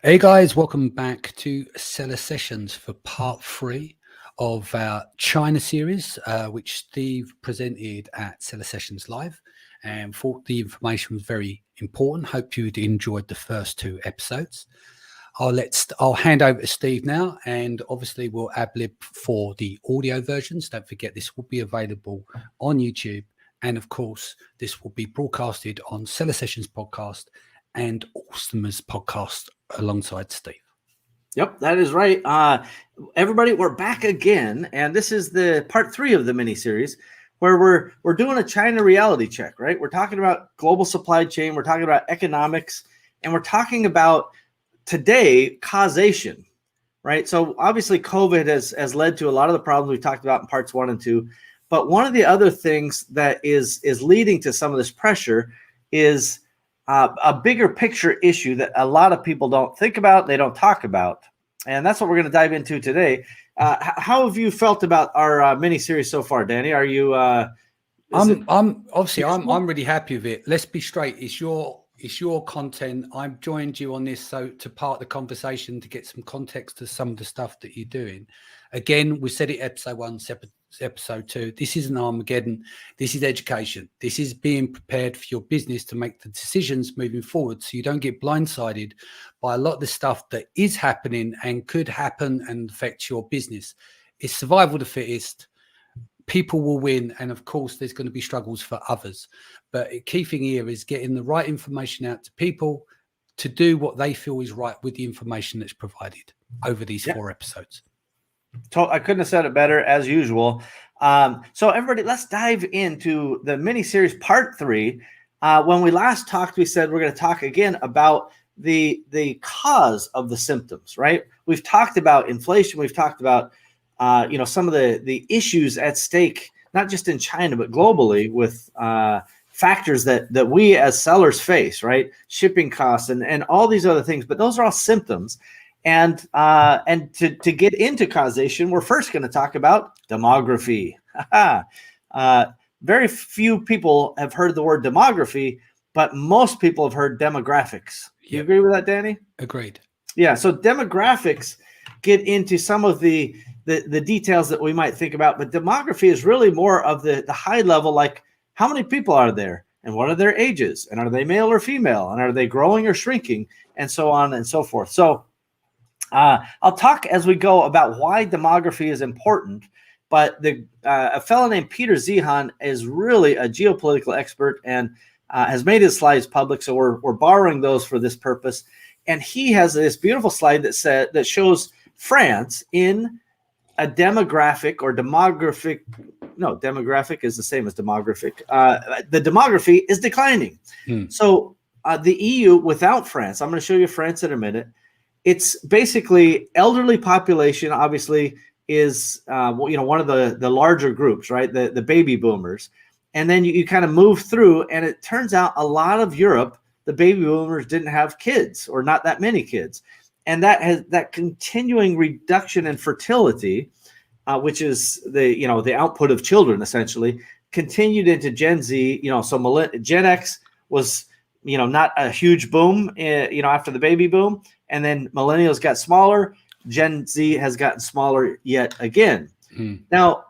Hey guys, welcome back to Seller Sessions for part 3 of our China series, which Steve presented at Seller Sessions Live and thought the information was very important. Hope you'd enjoyed the first 2 episodes. I'll hand over to Steve now, and obviously we'll ad-lib for the audio versions. Don't forget, this will be available on YouTube, and of course this will be broadcasted on Seller Sessions podcast and Awesomer's podcast alongside Steve. Yep, that is right. Everybody, we're back again, and this is the part 3 of the mini series, where we're doing a China reality check. Right, we're talking about global supply chain, we're talking about economics, and we're talking about today causation. Right, so obviously COVID has led to a lot of the problems we talked about in parts 1 and 2, but one of the other things that is leading to some of this pressure is a bigger picture issue that a lot of people don't think about, they don't talk about. And that's what we're going to dive into today. How have you felt about our mini series so far, Danny? Are you I'm really happy with it. Let's be straight. It's your content. I've joined you on this so to part the conversation, to get some context to some of the stuff that you're doing. Again, we said it episode 1, episode 2. This isn't Armageddon. This is education. This is being prepared for your business to make the decisions moving forward, so you don't get blindsided by a lot of the stuff that is happening and could happen and affect your business. It's survival of the fittest. People will win, and of course there's going to be struggles for others, but a key thing here is getting the right information out to people to do what they feel is right with the information that's provided over these 4 episodes. I couldn't have said it better, as usual. So everybody, let's dive into the mini series part 3. When we last talked, we said we're going to talk again about the cause of the symptoms. Right, we've talked about inflation, we've talked about some of the issues at stake, not just in China, but globally, with factors that we as sellers face, right? Shipping costs and all these other things, but those are all symptoms. And to get into causation, we're first going to talk about demography. Very few people have heard the word demography, but most people have heard demographics. You agree with that, Danny? Agreed. Yeah, so demographics get into some of the details that we might think about, but demography is really more of the high level, like how many people are there and what are their ages and are they male or female and are they growing or shrinking and so on and so forth. So I'll talk as we go about why demography is important, but a fellow named Peter Zehan is really a geopolitical expert and has made his slides public, so we're borrowing those for this purpose. And he has this beautiful slide that shows France in a demographic or demographic. No, demographic is the same as demographic. The demography is declining. So the EU without France, I'm going to show you France in a minute. It's basically elderly population, obviously, is one of the larger groups, right? The baby boomers. And then you kind of move through, and it turns out a lot of Europe, the baby boomers didn't have kids or not that many kids. And that continuing reduction in fertility, which is the output of children, essentially, continued into Gen Z. So Gen X was not a huge boom, after the baby boom, and then millennials got smaller. Gen Z has gotten smaller yet again. Now,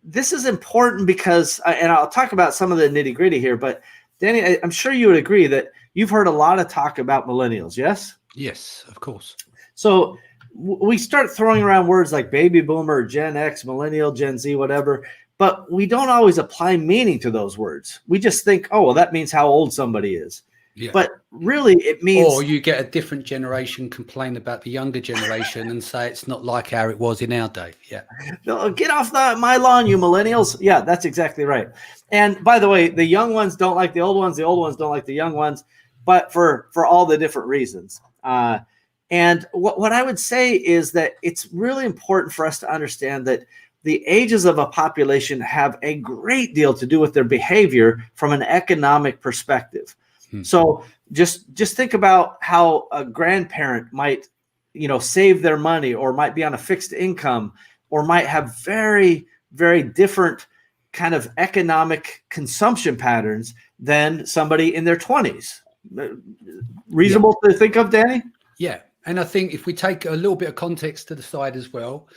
this is important because, and I'll talk about some of the nitty gritty here, but Danny, I'm sure you would agree that you've heard a lot of talk about millennials, yes? Yes, of course. So we start throwing around words like baby boomer, Gen X, millennial, Gen Z, whatever, but we don't always apply meaning to those words. We just think, oh, well, that means how old somebody is. Yeah. But really it means... Or you get a different generation complain about the younger generation and say it's not like how it was in our day. Yeah. No, get off my lawn, you millennials. Yeah, that's exactly right. And by the way, the young ones don't like the old ones don't like the young ones, but for all the different reasons. And what I would say is that it's really important for us to understand that the ages of a population have a great deal to do with their behavior from an economic perspective. So just think about how a grandparent might, save their money, or might be on a fixed income, or might have very, very different kind of economic consumption patterns than somebody in their 20s. Reasonable to think of, Danny? Yeah. And I think if we take a little bit of context to the side as well,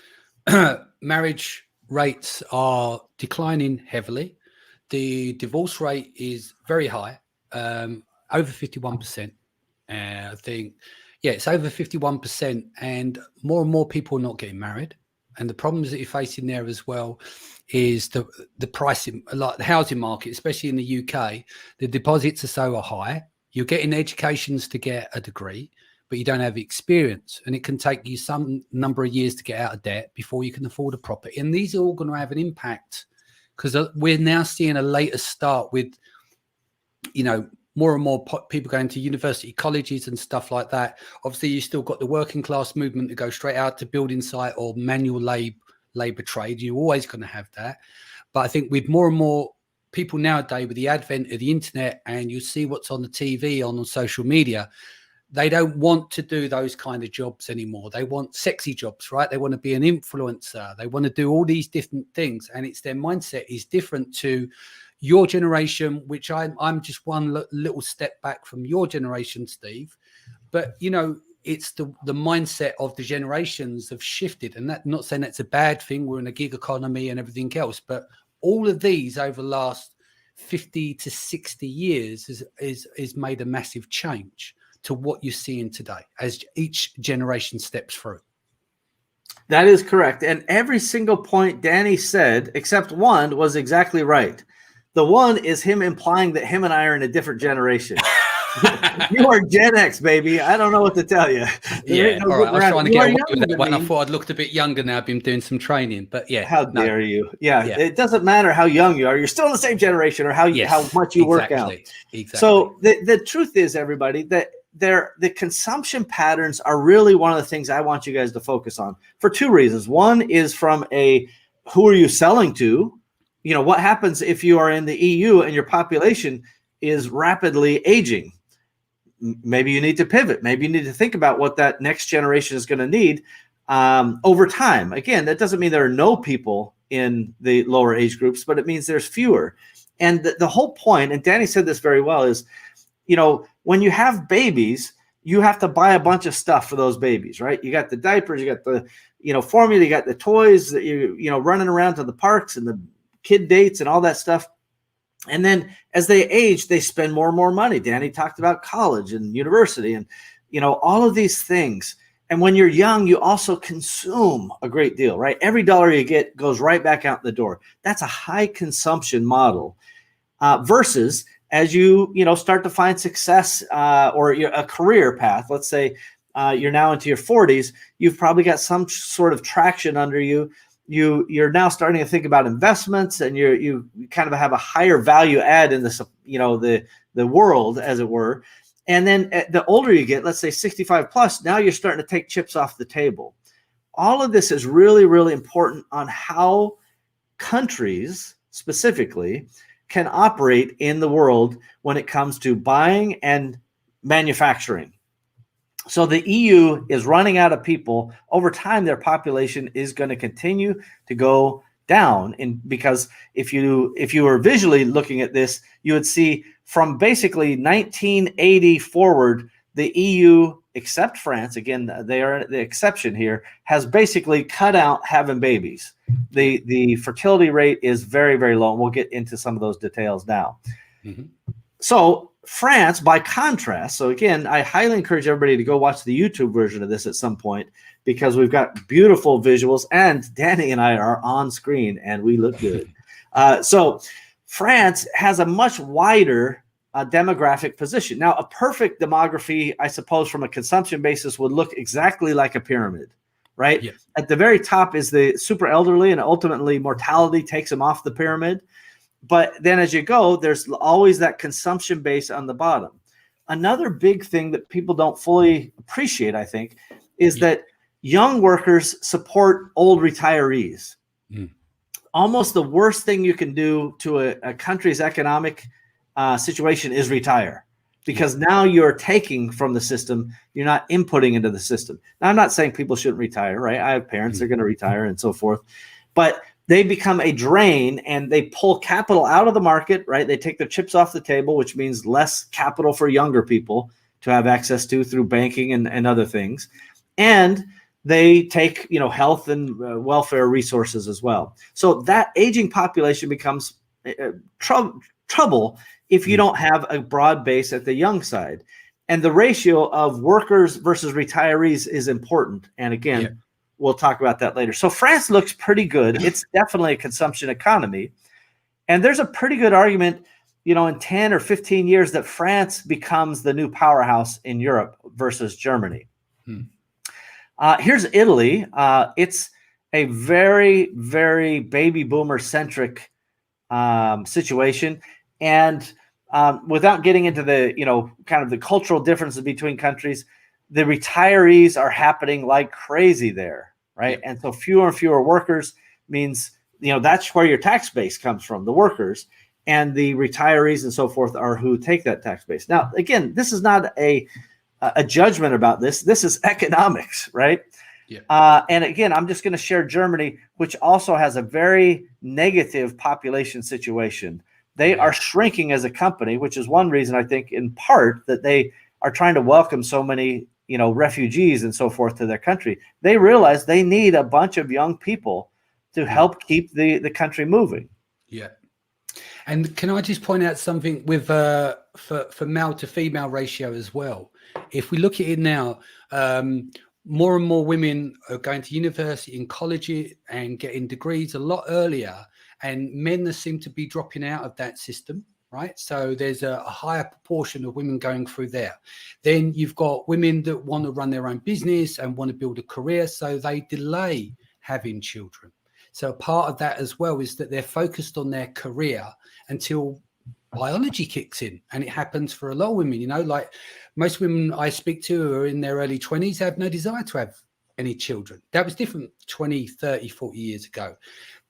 marriage rates are declining heavily. The divorce rate is very high, over 51%. I think, yeah, it's over 51%, and more people are not getting married. And the problems that you're facing there as well is the pricing, like the housing market, especially in the UK, the deposits are so high. You're getting educations to get a degree, but you don't have experience, and it can take you some number of years to get out of debt before you can afford a property. And these are all going to have an impact, because we're now seeing a later start with, more and more people going to university colleges and stuff like that. Obviously, you still got the working class movement to go straight out to building site or manual labor trade. You're always going to have that. But I think with more and more people nowadays, with the advent of the internet, and you see what's on the TV, on social media, they don't want to do those kind of jobs anymore. They want sexy jobs, right? They want to be an influencer. They want to do all these different things. And it's their mindset is different to your generation, which I'm just one little step back from your generation, Steve. But, it's the mindset of the generations have shifted. And that, not saying that's a bad thing. We're in a gig economy and everything else. But all of these over the last 50 to 60 years is made a massive change to what you're seeing today as each generation steps through. That is correct. And every single point Danny said, except one, was exactly right. The one is him implying that him and I are in a different generation. You are Gen X, baby. I don't know what to tell you. Yeah, all right. I was trying to get away with that one. I thought I'd looked a bit younger now. I've been doing some training, but yeah. How dare you? Yeah, it doesn't matter how young you are. You're still in the same generation, or how much you work out. Exactly. So the truth is, everybody, that the consumption patterns are really one of the things I want you guys to focus on for two reasons. One is from who are you selling to? What happens if you are in the EU and your population is rapidly aging? Maybe you need to pivot. Maybe you need to think about what that next generation is going to need over time. Again, that doesn't mean there are no people in the lower age groups, but it means there's fewer. And the whole point, and Danny said this very well, is, when you have babies, you have to buy a bunch of stuff for those babies, right? You got the diapers, you got the, formula, you got the toys that you running around to the parks and the kid dates and all that stuff. And then as they age, they spend more and more money. Danny talked about college and university and, all of these things. And when you're young, you also consume a great deal, right? Every dollar you get goes right back out the door. That's a high consumption model versus as you, start to find success or a career path. Let's say you're now into your 40s. You've probably got some sort of traction under you. You're now starting to think about investments, and you kind of have a higher value add in this, the world, as it were. And then the older you get, let's say 65 plus, now you're starting to take chips off the table. All of this is really, really important on how countries specifically can operate in the world when it comes to buying and manufacturing. So the EU is running out of people. Over time, their population is going to continue to go down. And because if you were visually looking at this, you would see from basically 1980 forward, the EU, except France, again, they are the exception here, has basically cut out having babies. The fertility rate is very, very low. And we'll get into some of those details now. Mm-hmm. So France, by contrast, so again, I highly encourage everybody to go watch the YouTube version of this at some point, because we've got beautiful visuals, and Danny and I are on screen and we look good. So France has a much wider demographic position. Now, a perfect demography, I suppose, from a consumption basis would look exactly like a pyramid, right? Yeah. At the very top is the super elderly, and ultimately mortality takes them off the pyramid. But then as you go, there's always that consumption base on the bottom. Another big thing that people don't fully appreciate, I think, is that young workers support old retirees. Mm. Almost the worst thing you can do to a country's economic situation is retire, because now you're taking from the system, you're not inputting into the system. Now, I'm not saying people shouldn't retire, right? I have parents that are going to retire and so forth, but they become a drain and they pull capital out of the market, right? They take their chips off the table, which means less capital for younger people. to have access to through banking and other things. And they take, health and welfare resources as well. So that aging population becomes trouble if you don't have a broad base at the young side. And the ratio of workers versus retirees is important. And again, we'll talk about that later. So France looks pretty good. It's definitely a consumption economy. And there's a pretty good argument, in 10 or 15 years that France becomes the new powerhouse in Europe versus Germany. Here's Italy. It's a very, very baby boomer centric situation. And without getting into the, kind of the cultural differences between countries, the retirees are happening like crazy there, right? And so fewer and fewer workers means, that's where your tax base comes from, the workers, and the retirees and so forth are who take that tax base. Now, again, this is not a judgment about this. This is economics, right? And again, I'm just going to share Germany, which also has a very negative population situation. They are shrinking as a company, which is one reason I think in part that they are trying to welcome so many, refugees and so forth to their country. They realize they need a bunch of young people to help keep the country moving. Yeah. And can I just point out something with for male to female ratio as well? If we look at it now, more and more women are going to university and college and getting degrees a lot earlier, and men seem to be dropping out of that system, right? So there's a higher proportion of women going through there. Then you've got women that want to run their own business and want to build a career, so they delay having children. So part of that as well is that they're focused on their career until biology kicks in. And it happens for a lot of women, like most women I speak to who are in their early 20s have no desire to have any children. That was different 20, 30, 40 years ago.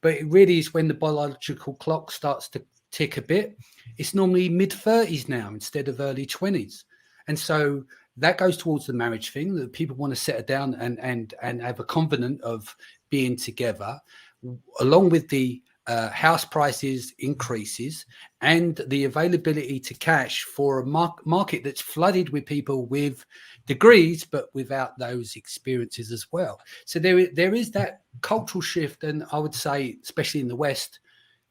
But it really is when the biological clock starts to tick a bit. It's normally mid-30s now instead of early 20s. And so that goes towards the marriage thing, that people want to settle down and have a covenant of being together, along with the house prices increases and the availability to cash for a market that's flooded with people with degrees but without those experiences as well. So there is that cultural shift, and I would say especially in the West,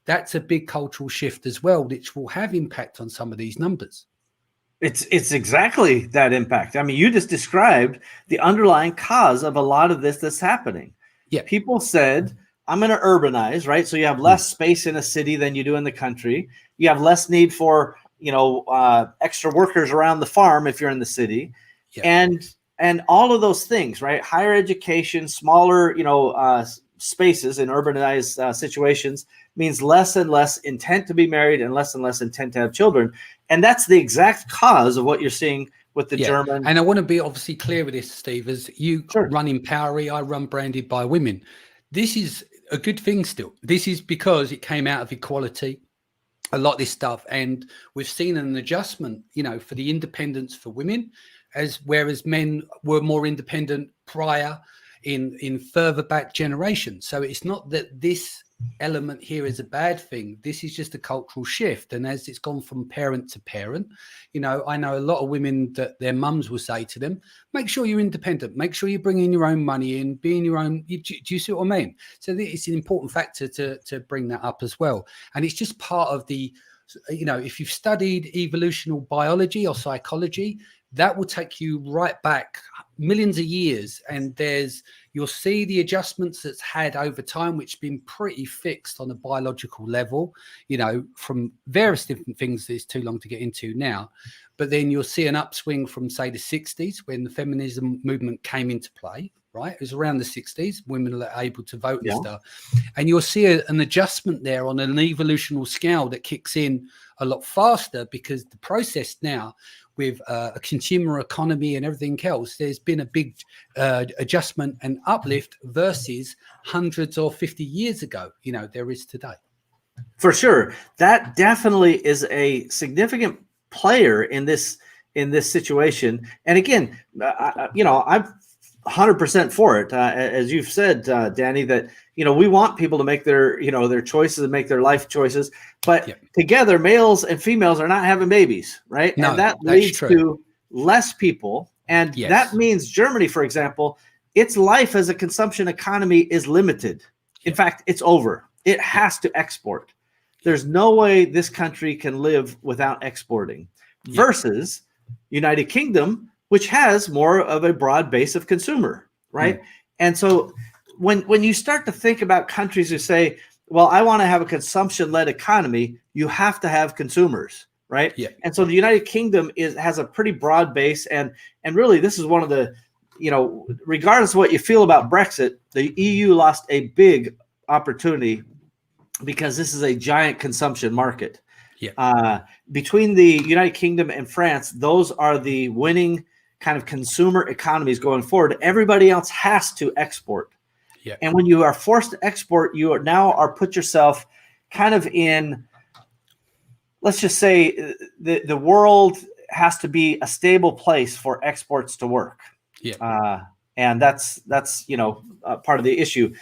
that's a big cultural shift as well, which will have impact on some of these numbers. It's exactly that impact. I mean, you just described the underlying cause of a lot of this that's happening. Yeah, people said, I'm going to urbanize, right? So you have less space in a city than you do in the country. You have less need for, extra workers around the farm if you're in the city. Yeah. And all of those things, right? Higher education, smaller, spaces in urbanized situations means less and less intent to be married and less intent to have children. And that's the exact cause of what you're seeing with the German. And I want to be obviously clear with this, Steve, as you run Empowery, I run Branded by Women. This is a good thing still. This is because it came out of equality, a lot of this stuff. And we've seen an adjustment, for the independence for women, whereas men were more independent prior in further back generations. So it's not that this element here is a bad thing. This is just a cultural shift. And as it's gone from parent to parent, I know a lot of women that their mums will say to them, make sure you're independent, make sure you're bringing your own money in, being your own. Do you see what I mean? So it's an important factor to bring that up as well. And it's just part of the, if you've studied evolutionary biology or psychology, that will take you right back millions of years, and you'll see the adjustments that's had over time, which have been pretty fixed on a biological level, from various different things that it's too long to get into now. But then you'll see an upswing from, say, the 60s when the feminism movement came into play, right? It was around the 60s, women were able to vote and stuff. And you'll see an adjustment there on an evolutionary scale that kicks in a lot faster, because the process now with a consumer economy and everything else, there's been a big adjustment and uplift versus hundreds or 50 years ago, there is today. For sure. That definitely is a significant player in this situation. And again, I'm 100% for it. As you've said, Danny, that, we want people to make their choices and make their life choices, but together males and females are not having babies, right? No, and that leads to less people. And that means Germany, for example, its life as a consumption economy is limited. In fact, it's over. It has to export. There's no way this country can live without exporting versus United Kingdom, which has more of a broad base of consumer, right? And so when you start to think about countries who say, well, I want to have a consumption-led economy, you have to have consumers, right? And so the United Kingdom has a pretty broad base, and really this is one of the, regardless of what you feel about Brexit, the EU lost a big opportunity because this is a giant consumption market. Between the United Kingdom and France, those are the winning kind of consumer economies going forward. Everybody else has to export. And when you are forced to export, you are put yourself kind of in, let's just say the world has to be a stable place for exports to work. And that's part of the issue.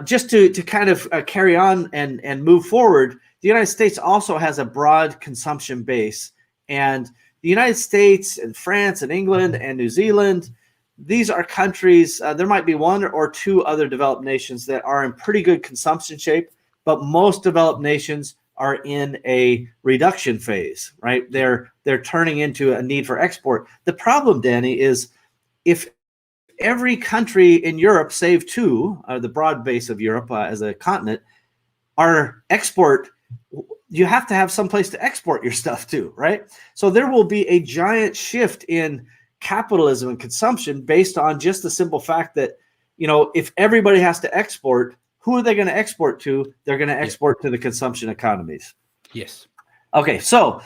Just to kind of carry on and move forward, the United States also has a broad consumption base. And the United States and France and England and New Zealand, these are countries, there might be one or two other developed nations that are in pretty good consumption shape, but most developed nations are in a reduction phase, right? They're turning into a need for export. The problem, Danny, is if every country in Europe, save two, the broad base of Europe as a continent, are export, you have to have some place to export your stuff to, right? So there will be a giant shift in capitalism and consumption based on just the simple fact that, if everybody has to export, who are they going to export to? They're going to export to the consumption economies. Okay, so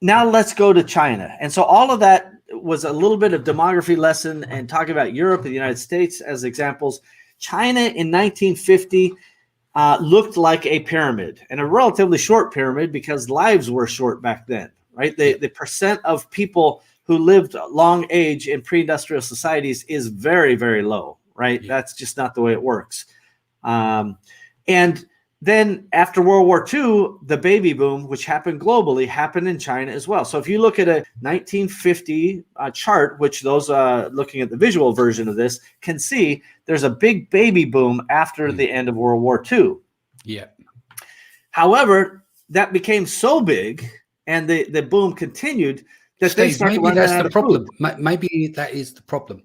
now let's go to China. And so all of that was a little bit of demography lesson and talking about Europe and the United States as examples. China in 1950 looked like a pyramid, and a relatively short pyramid because lives were short back then, right? The percent of people who lived long age in pre-industrial societies is very, very low, right? That's just not the way it works. And then after World War II, the baby boom, which happened globally, happened in China as well. So if you look at a 1950 chart, which those looking at the visual version of this can see, there's a big baby boom after the end of World War II. However, that became so big and the boom continued that Steve, they started maybe that's running out the of problem. food. Maybe that is the problem,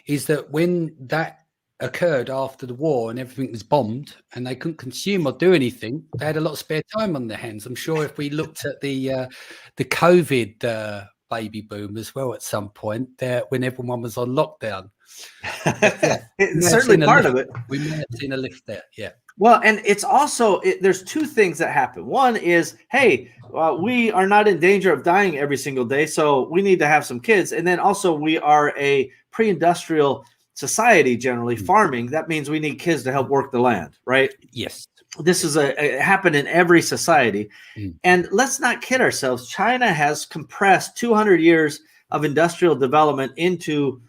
is that when that occurred after the war and everything was bombed and they couldn't consume or do anything, they had a lot of spare time on their hands. I'm sure if we looked at the COVID baby boom as well at some point there when everyone was on lockdown. It's certainly part of it. We may have seen a lift there. Well, and it's also, there's two things that happen. One is, hey, we are not in danger of dying every single day, so we need to have some kids. And then also we are a pre-industrial society, generally farming. That means we need kids to help work the land, right? This is happened in every society. And let's not kid ourselves. China has compressed 200 years of industrial development into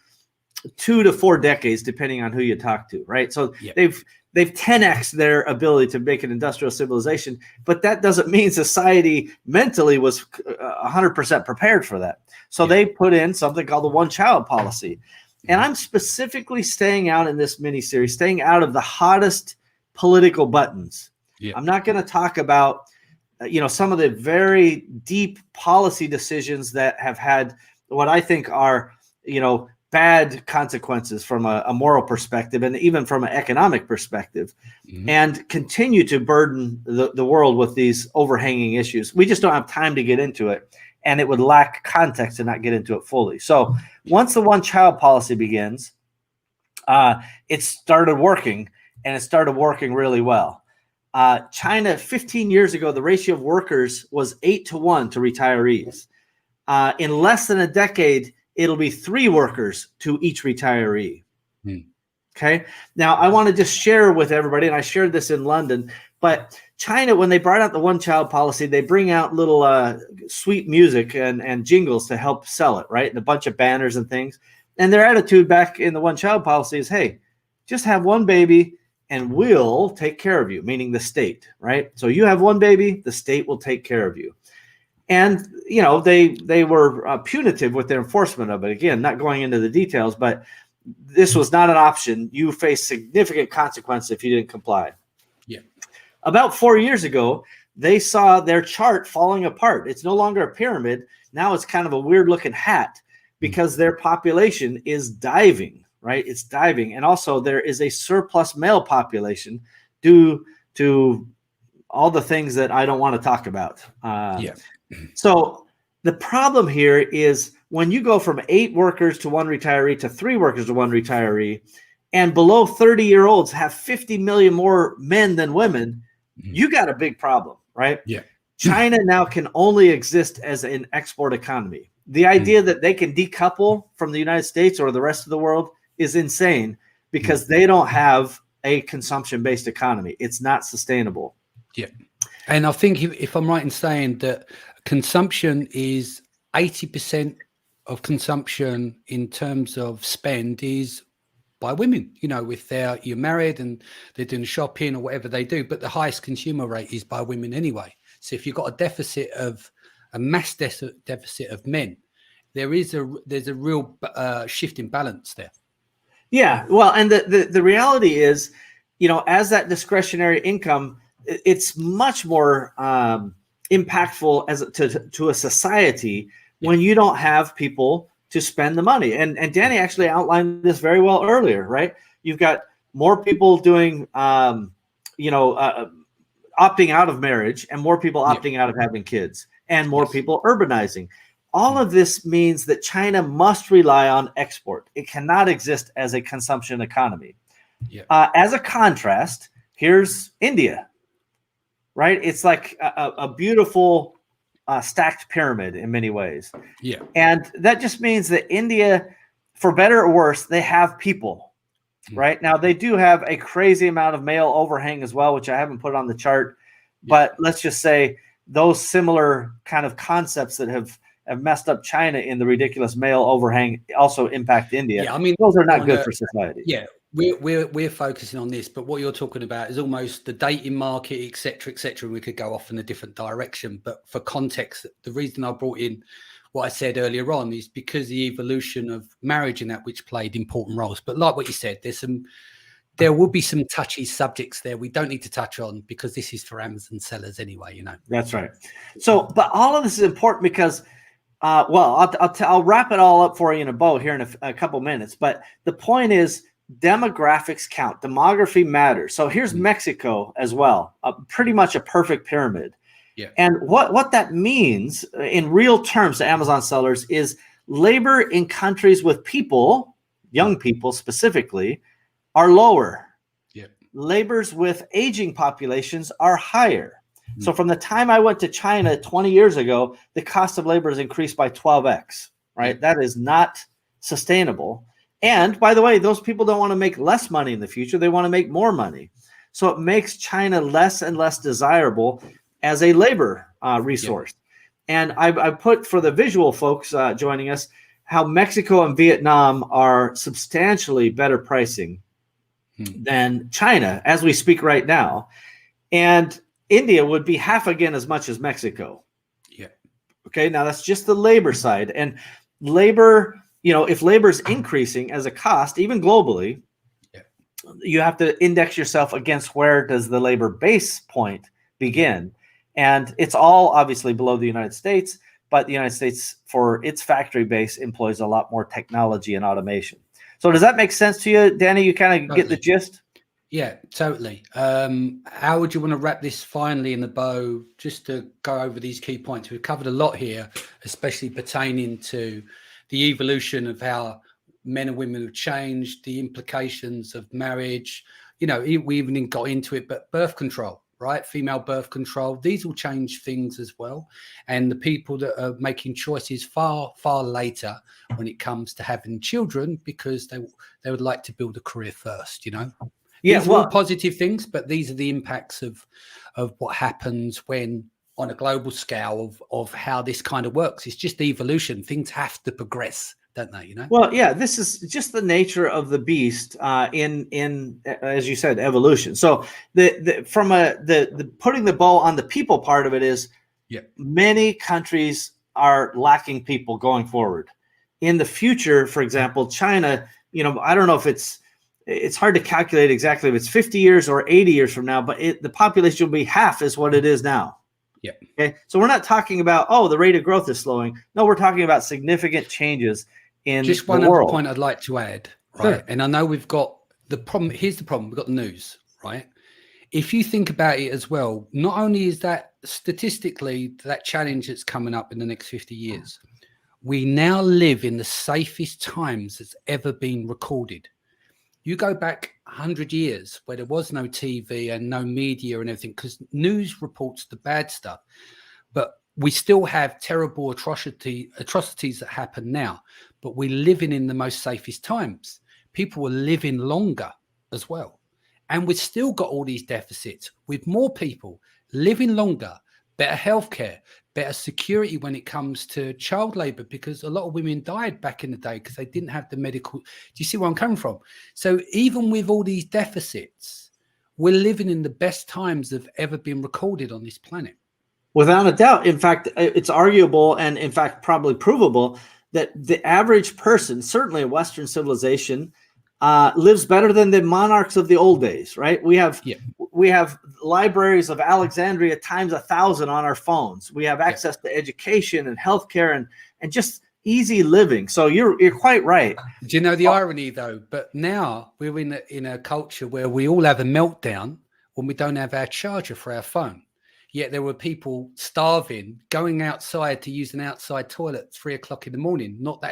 2 to 4 decades, depending on who you talk to, right? So they've 10x their ability to make an industrial civilization, but that doesn't mean society mentally was 100% prepared for that. So they put in something called the one-child policy. And I'm specifically staying out in this mini-series, staying out of the hottest political buttons. I'm not going to talk about, some of the very deep policy decisions that have had what I think are, bad consequences from a moral perspective and even from an economic perspective, and continue to burden the world with these overhanging issues. We just don't have time to get into it, and it would lack context to not get into it fully. So once the one-child policy begins, it started working, and it started working really well. China, 15 years ago, the ratio of workers was 8-to-1 to retirees. In less than a decade, it'll be 3 workers to each retiree. Okay. Now, I want to just share with everybody, and I shared this in London, but China, when they brought out the one-child policy, they bring out little sweet music and jingles to help sell it, right? And a bunch of banners and things. And their attitude back in the one-child policy is, hey, just have one baby and we'll take care of you, meaning the state, right? So you have one baby, the state will take care of you. And, they were punitive with their enforcement of it. Again, not going into the details, but this was not an option. You faced significant consequences if you didn't comply. Yeah. About 4 years ago, they saw their chart falling apart. It's no longer a pyramid. Now it's kind of a weird looking hat because their population is diving, right? It's diving. And also there is a surplus male population due to all the things that I don't want to talk about. So the problem here is when you go from 8 workers to 1 retiree to 3 workers to 1 retiree, and below 30-year-olds have 50 million more men than women, you got a big problem, right? Yeah. China now can only exist as an export economy. The idea that they can decouple from the United States or the rest of the world is insane because they don't have a consumption-based economy. It's not sustainable. Yeah. And I think if I'm right in saying that consumption is 80% of consumption in terms of spend is by women, if you're married and they're doing shopping or whatever they do, but the highest consumer rate is by women anyway. So if you've got a mass deficit of men, there's a real shift in balance there. Yeah. Well, and the reality is, as that discretionary income, it's much more impactful to a society when you don't have people to spend the money. And Danny actually outlined this very well earlier, right? You've got more people doing, opting out of marriage and more people opting out of having kids and more people urbanizing. All of this means that China must rely on export. It cannot exist as a consumption economy. As a contrast, here's India, right? It's like a beautiful stacked pyramid in many ways. Yeah. And that just means that India, for better or worse, they have people, right? Now, they do have a crazy amount of male overhang as well, which I haven't put on the chart. But let's just say those similar kind of concepts that have messed up China in the ridiculous male overhang also impact India. Yeah, I mean, those are not good for society. Yeah. We're focusing on this, but what you're talking about is almost the dating market, et cetera, and we could go off in a different direction. But for context, the reason I brought in what I said earlier on is because the evolution of marriage in that, which played important roles. But like what you said, there will be some touchy subjects there we don't need to touch on because this is for Amazon sellers anyway, That's right. So, but all of this is important because I'll wrap it all up for you in a bow here in a couple minutes. But the point is, demographics count. Demography matters. So here's Mexico as well, pretty much a perfect pyramid. Yeah. And what that means in real terms to Amazon sellers is labor in countries with people, young people specifically, are lower. Yeah. Labors with aging populations are higher. So from the time I went to China 20 years ago, the cost of labor has increased by 12x, right? That is not sustainable. And by the way, those people don't want to make less money in the future. They want to make more money. So it makes China less and less desirable as a labor resource. And I put for the visual folks joining us, how Mexico and Vietnam are substantially better pricing than China as we speak right now. And India would be half again as much as Mexico. Yeah. Okay. Now that's just the labor side. And labor, if labor is increasing as a cost, even globally, you have to index yourself against where does the labor base point begin. And it's all obviously below the United States, but the United States, for its factory base, employs a lot more technology and automation. So does that make sense to you, Danny? You kind of get the gist? Yeah, totally. How would you want to wrap this finally in the bow, just to go over these key points? We've covered a lot here, especially pertaining to the evolution of how men and women have changed, the implications of marriage. We even got into it, but birth control, right? Female birth control. These will change things as well. And the people that are making choices far, far later when it comes to having children, because they would like to build a career first, Yeah, these are all positive things, but these are the impacts of what happens when, on a global scale, of how this kind of works. It's just evolution. Things have to progress, don't they? Well, yeah, this is just the nature of the beast in as you said, evolution. So the putting the bow on the people part of it is Many countries are lacking people going forward. In the future, for example, China, I don't know if it's hard to calculate exactly if it's 50 years or 80 years from now, but the population will be half as what it is now. Yeah. Okay. So we're not talking about, the rate of growth is slowing. No, we're talking about significant changes in just the one world. other point I'd like to add, right? Sure. And I know we've got the problem. Here's the problem. We've got the news, right? If you think about it as well, not only is that statistically that challenge that's coming up in the next 50 years, we now live in the safest times that's ever been recorded. You go back 100 years where there was no TV and no media and everything, because news reports the bad stuff. But we still have terrible atrocities that happen now. But we're living in the most safest times. People are living longer as well. And we've still got all these deficits with more people living longer, better healthcare, better security when it comes to child labor, because a lot of women died back in the day because they didn't have the medical. Do you see where I'm coming from? So even with all these deficits, we're living in the best times that have ever been recorded on this planet. Without a doubt. In fact, it's arguable and in fact probably provable that the average person, certainly in Western civilization, lives better than the monarchs of the old days, right? We have libraries of Alexandria times 1,000 on our phones. We have access to education and healthcare and just easy living. So you're quite right. Do you know the irony though? But now we're in a culture where we all have a meltdown when we don't have our charger for our phone. Yet there were people starving, going outside to use an outside toilet at 3 o'clock in the morning. Not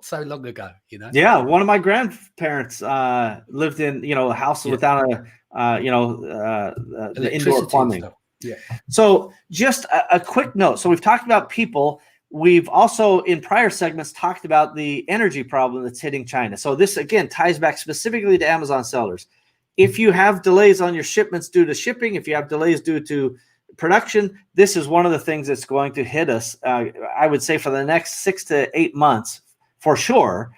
so long ago, Yeah, one of my grandparents lived in a house without the indoor plumbing. Yeah. So just a quick note. So we've talked about people. We've also in prior segments talked about the energy problem that's hitting China. So this again ties back specifically to Amazon sellers. If you have delays on your shipments due to shipping, if you have delays due to production, this is one of the things that's going to hit us, I would say, for the next 6 to 8 months, for sure.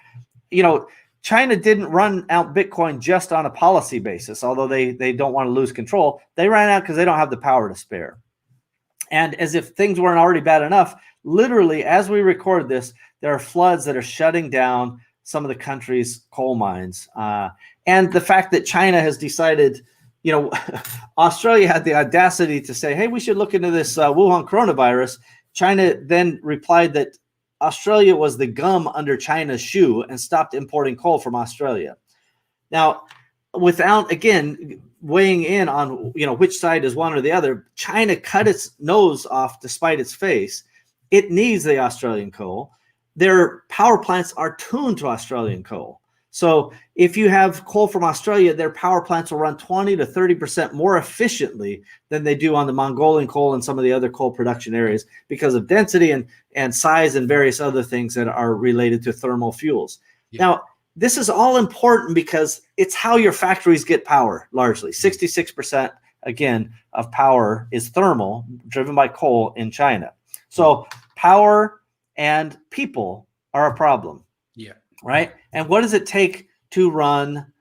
China didn't run out Bitcoin just on a policy basis, although they don't want to lose control. They ran out because they don't have the power to spare. And as if things weren't already bad enough, literally, as we record this, there are floods that are shutting down some of the country's coal mines. And the fact that China has decided, Australia had the audacity to say, hey, we should look into this Wuhan coronavirus. China then replied that Australia was the gum under China's shoe and stopped importing coal from Australia. Now, without, again, weighing in on, which side is one or the other, China cut its nose off despite its face. It needs the Australian coal. Their power plants are tuned to Australian coal. So if you have coal from Australia, their power plants will run 20 to 30% more efficiently than they do on the Mongolian coal and some of the other coal production areas because of density and size and various other things that are related to thermal fuels. Yeah. Now, this is all important because it's how your factories get power, largely. 66%, again, of power is thermal, driven by coal in China. So power and people are a problem. Yeah. Right? And what does it take to run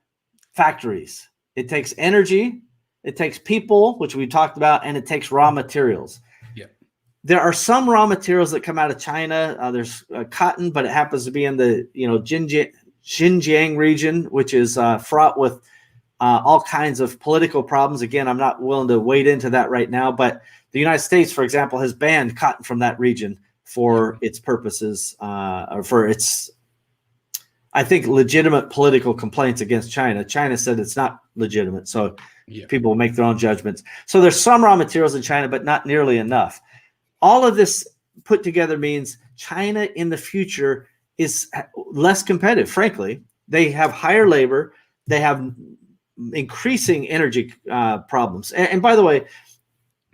factories? It takes energy, it takes people, which we talked about, and it takes raw materials. Yeah. There are some raw materials that come out of China. There's cotton, but it happens to be in the Xinjiang region, which is fraught with all kinds of political problems. Again, I'm not willing to wade into that right now, but the United States, for example, has banned cotton from that region for its purposes, or for its, I think, legitimate political complaints against China. China said it's not legitimate, so people will make their own judgments. So there's some raw materials in China, but not nearly enough. All of this put together means China in the future is less competitive, frankly. They have higher labor. They have increasing energy problems. And by the way,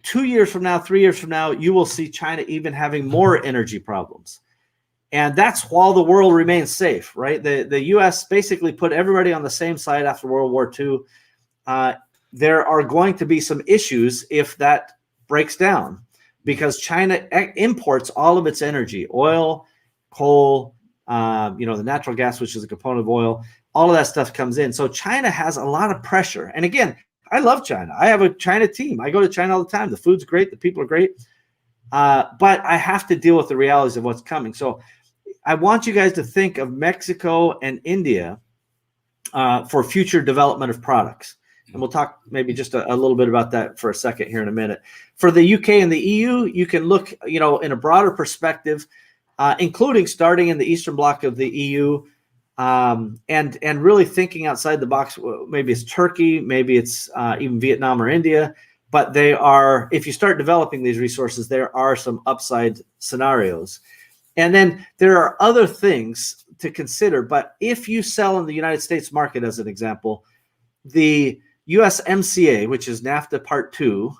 2 years from now, 3 years from now, you will see China even having more energy problems. And that's while the world remains safe, right? The U.S. basically put everybody on the same side after World War II. There are going to be some issues if that breaks down because China imports all of its energy, oil, coal, the natural gas, which is a component of oil. All of that stuff comes in. So China has a lot of pressure. And again, I love China. I have a China team. I go to China all the time. The food's great. The people are great. but I have to deal with the realities of what's coming. So I want you guys to think of Mexico and India for future development of products. And we'll talk maybe just a little bit about that for a second here in a minute. For the UK and the EU, you can look, in a broader perspective, including starting in the Eastern Bloc of the EU, and really thinking outside the box. Maybe it's Turkey, maybe it's even Vietnam or India. But if you start developing these resources, there are some upside scenarios. And then there are other things to consider. But if you sell in the United States market, as an example, the USMCA, which is NAFTA Part 2,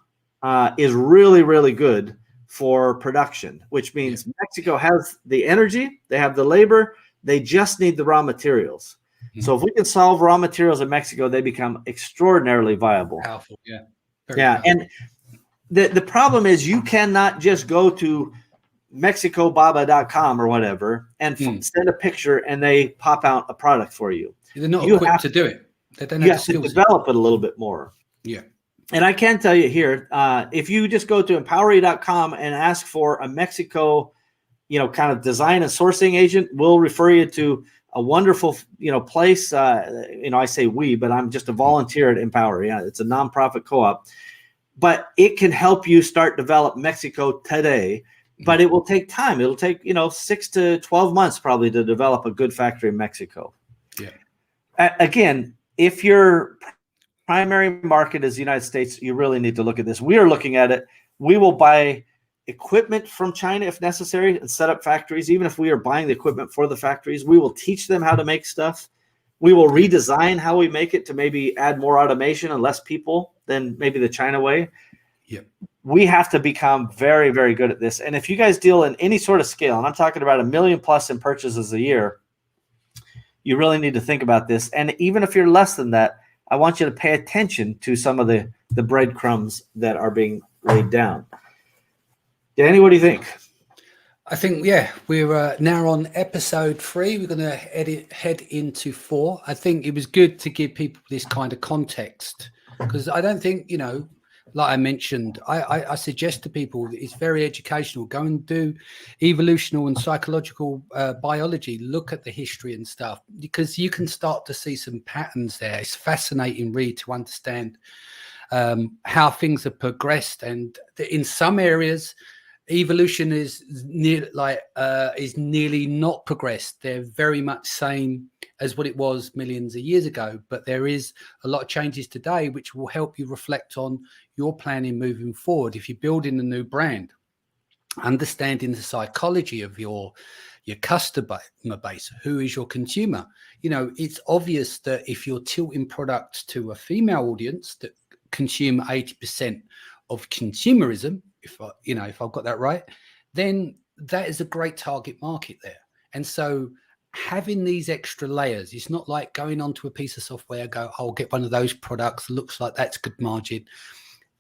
is really, really good for production, which means Mexico has the energy, they have the labor, they just need the raw materials. Mm-hmm. So if we can solve raw materials in Mexico, they become extraordinarily viable. Powerful, yeah. Yeah, and the problem is you cannot just go to mexicobaba.com or whatever and send a picture and they pop out a product for you. They're not equipped to do it. They don't have the skills. You have to develop it a little bit more. Yeah. And I can tell you here, if you just go to empowery.com and ask for a Mexico, kind of design and sourcing agent, we'll refer you to a wonderful, place. I say we, but I'm just a volunteer at Empower. Yeah, it's a nonprofit co-op, but it can help you start develop Mexico today. But it will take time. It'll take 6 to 12 months probably to develop a good factory in Mexico. Yeah. Again, if your primary market is the United States, you really need to look at this. We are looking at it. We will buy equipment from China if necessary and set up factories. Even if we are buying the equipment for the factories, we will teach them how to make stuff. We will redesign how we make it to maybe add more automation and less people than maybe the China way. Yep. We have to become very, very good at this. And if you guys deal in any sort of scale, and I'm talking about 1 million plus in purchases a year, you really need to think about this. And even if you're less than that, I want you to pay attention to some of the breadcrumbs that are being laid down. Danny, what do you think? I think, we're now on episode 3. We're going to head into 4. I think it was good to give people this kind of context because I don't think, like I mentioned, I suggest to people that it's very educational. Go and do evolutional and psychological biology. Look at the history and stuff because you can start to see some patterns there. It's fascinating read to understand how things have progressed, and in some areas, evolution is nearly not progressed. They're very much same as what it was millions of years ago, but there is a lot of changes today which will help you reflect on your planning moving forward. If you're building a new brand, understanding the psychology of your customer base, who is your consumer. It's obvious that if you're tilting products to a female audience that consume 80% of consumerism, if I've got that right, then that is a great target market there. And so having these extra layers, it's not like going onto a piece of software, I'll get one of those products, looks like that's good margin.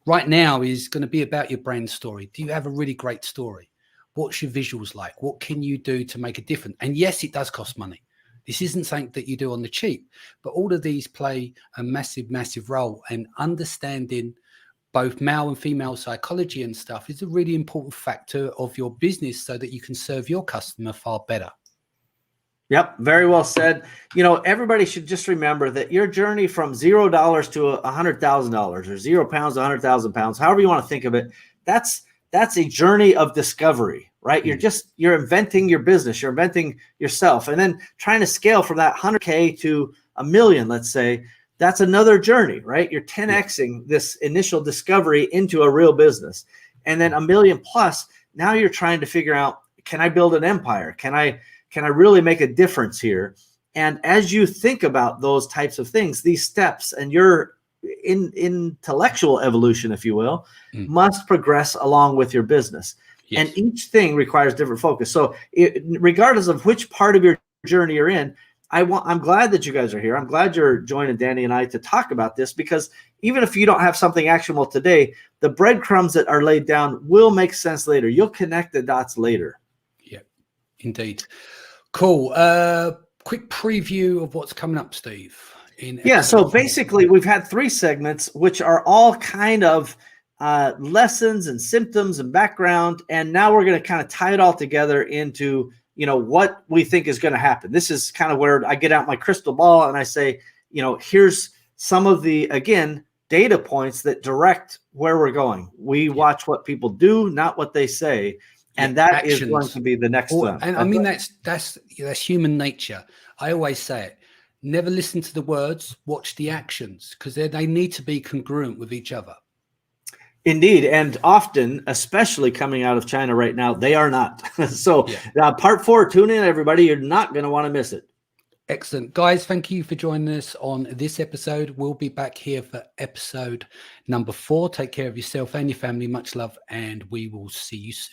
Right now is going to be about your brand story. Do you have a really great story? What's your visuals like? What can you do to make a difference? And yes, it does cost money. This isn't something that you do on the cheap, but all of these play a massive, massive role. And understanding both male and female psychology and stuff is a really important factor of your business so that you can serve your customer far better. Yep, very well said. Everybody should just remember that your journey from $0 to $100,000 or 0 pounds to 100,000 pounds, however you want to think of it, that's a journey of discovery, right? You're inventing your business, you're inventing yourself, and then trying to scale from that 100K to 1 million, let's say. That's another journey, right? You're 10xing this initial discovery into a real business. And then 1 million plus, now you're trying to figure out, can I build an empire? Can I really make a difference here? And as you think about those types of things, these steps and your intellectual evolution, if you will, must progress along with your business. Yes. And each thing requires different focus. So regardless of which part of your journey you're in, I'm glad that you guys are here. I'm glad you're joining Danny and I to talk about this, because even if you don't have something actionable today, the breadcrumbs that are laid down will make sense later. You'll connect the dots later. Yeah, indeed. Cool. Quick preview of what's coming up, Steve. So basically we've had 3 segments, which are all kind of lessons and symptoms and background. And now we're going to kind of tie it all together into, what we think is going to happen. This is kind of where I get out my crystal ball and I say, here's some of the, again, data points that direct where we're going. We watch what people do, not what they say. And that actions. Is going to be the next one. And I mean, that's human nature. I always say it. Never listen to the words, watch the actions, because they need to be congruent with each other. Indeed. And often, especially coming out of China right now, they are not. So part 4, tune in, everybody. You're not going to want to miss it. Excellent. Guys, thank you for joining us on this episode. We'll be back here for episode number 4. Take care of yourself and your family. Much love, and we will see you soon.